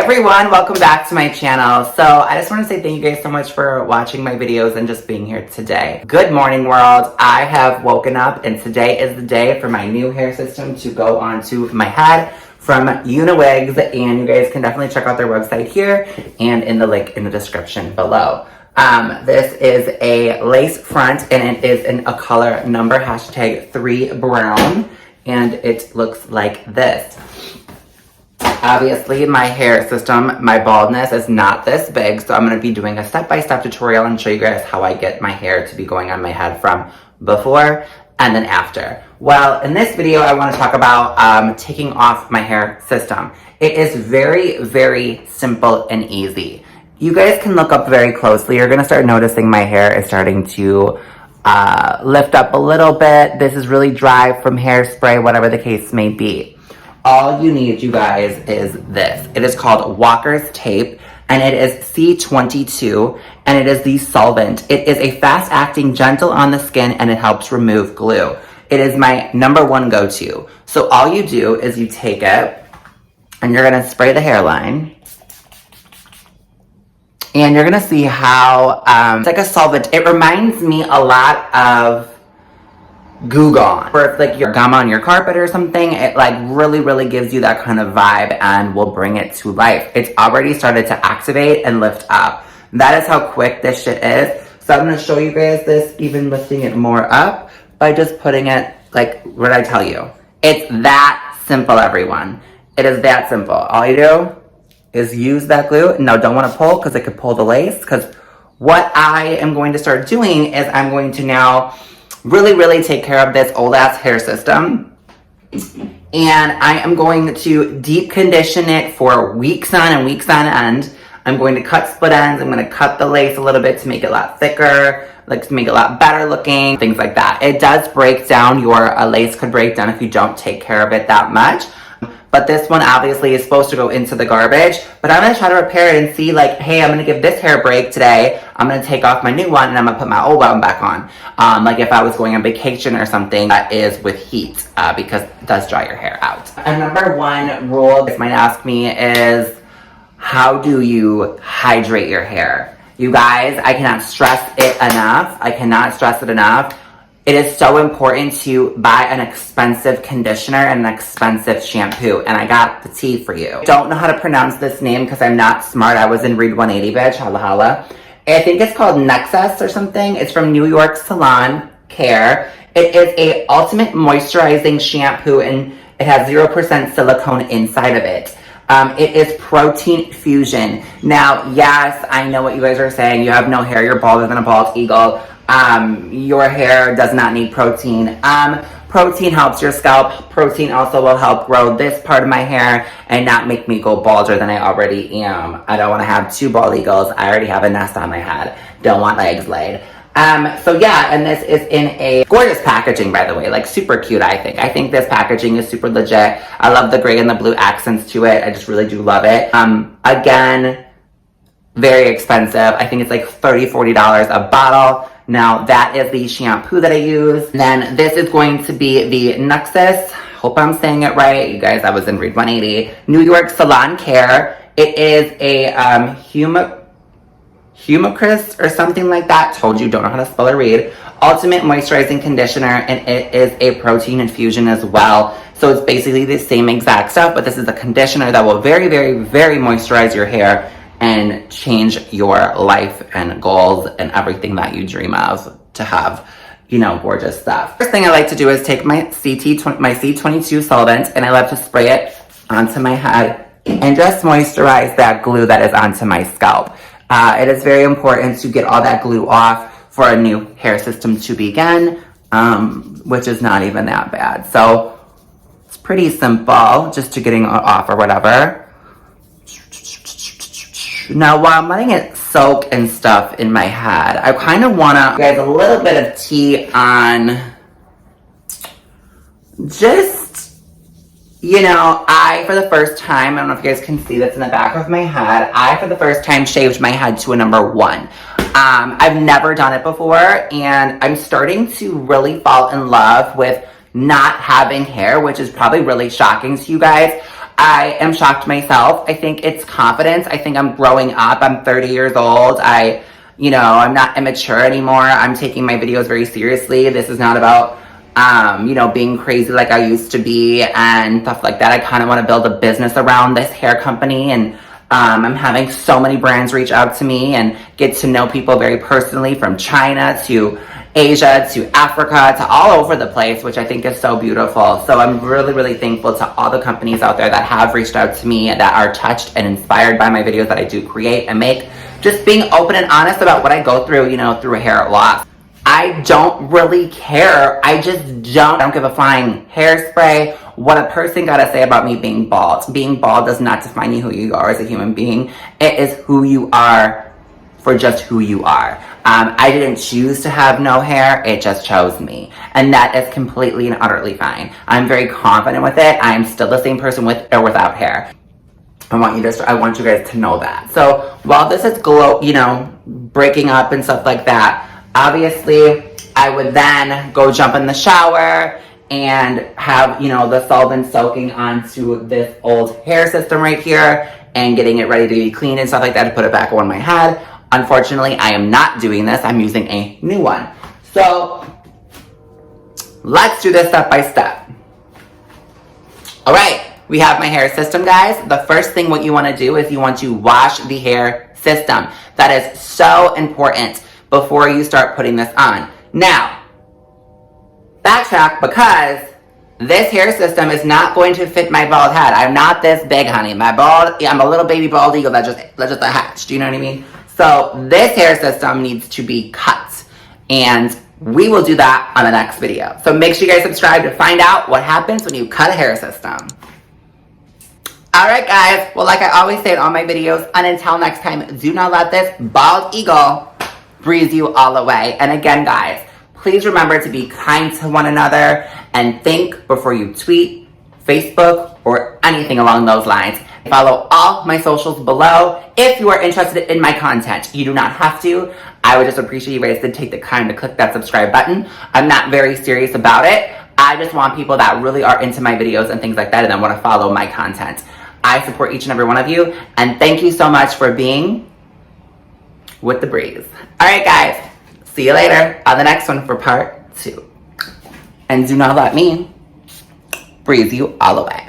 everyone, welcome back to my channel. So I just want to say thank you guys so much for watching my videos and just being here today. Good morning, world. I have woken up and today is the day for my new hair system to go onto my head from Uniwigs, and you guys can definitely check out their website here and in the link in the description below. This is a lace front and it is in a color number #3 brown, and it looks like this. Obviously, my hair system, my baldness is not this big, so I'm going to be doing a step-by-step tutorial and show you guys how I get my hair to be going on my head from before and then after. Well, in this video, I want to talk about taking off my hair system. It is very, very simple and easy. You guys can look up very closely. You're going to start noticing my hair is starting to lift up a little bit. This is really dry from hairspray, whatever the case may be. All you need, you guys, is this. It is called Walker's Tape, and it is C22, and it is the solvent. It is a fast-acting, gentle on the skin, and it helps remove glue. It is my #1 go-to. So all you do is you take it, and you're gonna spray the hairline, and you're gonna see how, it's like a solvent. It reminds me a lot of Goo Gone. Or if like your gum on your carpet or something, it like really gives you that kind of vibe and will bring it to life. It's already started to activate and lift up. That is how quick this shit is. So I'm going to show you guys this, even lifting it more up by just putting it like what I tell you. It's that simple, everyone. It is that simple. All you do is use that glue. Now don't want to pull because it could pull the lace, because what I am going to start doing is I'm going to now really take care of this old ass hair system, and I am going to deep condition it for weeks on and weeks on end. I'm going to cut split ends. I'm going to cut the lace a little bit to make it a lot thicker, like to make it a lot better looking, things like that. It does break down. Your lace could break down if you don't take care of it that much. But this one obviously is supposed to go into the garbage. But I'm going to try to repair it and see like, hey, I'm going to give this hair a break today. I'm going to take off my new one and I'm going to put my old one back on. Like if I was going on vacation or something that is with heat, because it does dry your hair out. And #1 rule this might ask me is, how do you hydrate your hair? You guys, I cannot stress it enough. I cannot stress it enough. It is so important to buy an expensive conditioner and an expensive shampoo, and I got the tea for you. Don't know how to pronounce this name because I'm not smart. I was in Read 180, bitch. Holla holla. I think it's called Nexus or something. It's from New York Salon Care. It is a ultimate moisturizing shampoo, and it has 0% silicone inside of it. It is protein fusion. Now, yes, I know what you guys are saying. You have no hair. You're balder than a bald eagle. Your hair does not need protein. Protein helps your scalp. Protein also will help grow this part of my hair and not make me go balder than I already am. I don't want to have 2 bald eagles. I already have a nest on my head. Don't want eggs laid. So yeah, and this is in a gorgeous packaging, by the way, like super cute, I think. I think this packaging is super legit. I love the gray and the blue accents to it. I just really do love it. Again, very expensive. I think it's like $30, $40 a bottle. Now, that is the shampoo that I use. Then this is going to be the Nexus. Hope I'm saying it right. You guys, I was in Read 180. New York Salon Care. It is a Humicris or something like that. Told you, don't know how to spell or read. Ultimate moisturizing conditioner, and it is a protein infusion as well. So it's basically the same exact stuff, but this is a conditioner that will very moisturize your hair and change your life and goals and everything that you dream of to have, you know, gorgeous stuff. First thing I like to do is take my C22 solvent, and I love to spray it onto my head and just moisturize that glue that is onto my scalp. It is very important to get all that glue off for a new hair system to begin, which is not even that bad. So it's pretty simple, just to getting it off or whatever. Now, while I'm letting it soak and stuff in my head, I kind of want to give a little bit of tea on just, you know, I, for the first time, I don't know if you guys can see this in the back of my head, I, for the first time, shaved my head to a #1. I've never done it before, and I'm starting to really fall in love with not having hair, which is probably really shocking to you guys. I am shocked myself. I think it's confidence. I think I'm growing up. I'm 30 years old. I'm not immature anymore. I'm taking my videos very seriously. This is not about, being crazy like I used to be and stuff like that. I kind of want to build a business around this hair company, and I'm having so many brands reach out to me and get to know people very personally, from China to Asia to Africa to all over the place, which I think is so beautiful. So I'm really, really thankful to all the companies out there that have reached out to me, that are touched and inspired by my videos that I do create and make. Just being open and honest about what I go through, through hair loss. I don't really care. I don't give a flying hairspray what a person gotta say about me being bald. Being bald does not define you, who you are as a human being. It is who you are for just who you are. I didn't choose to have no hair, it just chose me. And that is completely and utterly fine. I'm very confident with it. I'm still the same person with or without hair. I want you guys to know that. So while this is breaking up and stuff like that, obviously I would then go jump in the shower and have, the solvent soaking onto this old hair system right here and getting it ready to be cleaned and stuff like that to put it back on my head. Unfortunately, I am not doing this. I'm using a new one. So let's do this step by step. All right, we have my hair system, guys. The first thing what you want to do is you want to wash the hair system. That is so important before you start putting this on. Now, backtrack, because this hair system is not going to fit my bald head. I'm not this big, honey. I'm a little baby bald eagle that just hatched. Do you know what I mean? So this hair system needs to be cut, and we will do that on the next video. So make sure you guys subscribe to find out what happens when you cut a hair system. Alright guys, well, like I always say in all my videos, and until next time, do not let this bald eagle breeze you all away. And again, guys, please remember to be kind to one another and think before you tweet, Facebook, or anything along those lines. Follow all my socials below if you are interested in my content. You do not have to. I would just appreciate you guys to take the time to click that subscribe button. I'm not very serious about it. I just want people that really are into my videos and things like that and that want to follow my content. I support each and every one of you, and thank you so much for being with the breeze. All right, guys. See you later on the next one for part 2. And do not let me breeze you all away.